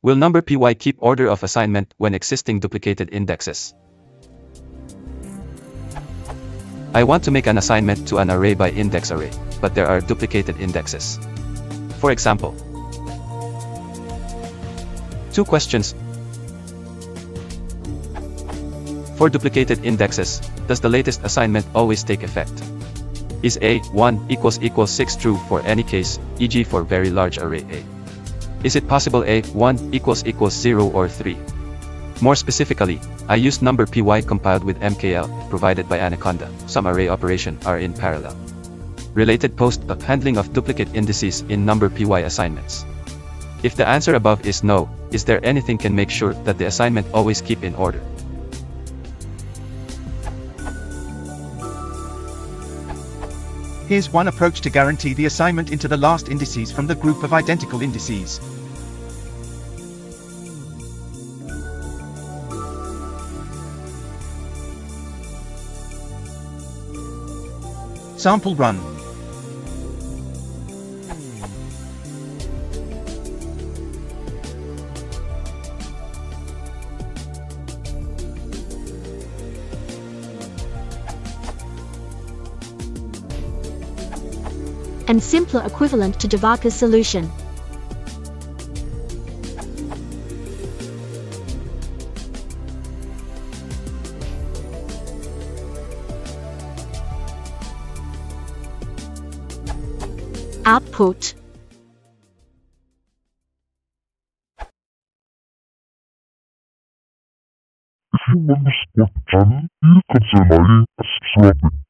Will number py keep order of assignment when existing duplicated indexes? I want to make an assignment to an array by index array, but there are duplicated indexes. For example, 2 questions. For duplicated indexes, does the latest assignment always take effect? Is A 1 == 6 true for any case, e.g. for very large array A? Is it possible A 1 == 0 or 3? More specifically, I used number py compiled with MKL, provided by Anaconda. Some array operations are in parallel. Related post of handling of duplicate indices in number py assignments. If the answer above is no, is there anything can make sure that the assignment always keep in order? Here's one approach to guarantee the assignment into the last indices from the group of identical indices. Sample run. And simpler equivalent to Devakar's solution. Output. If you want to support the channel, please consider liking and subscribing.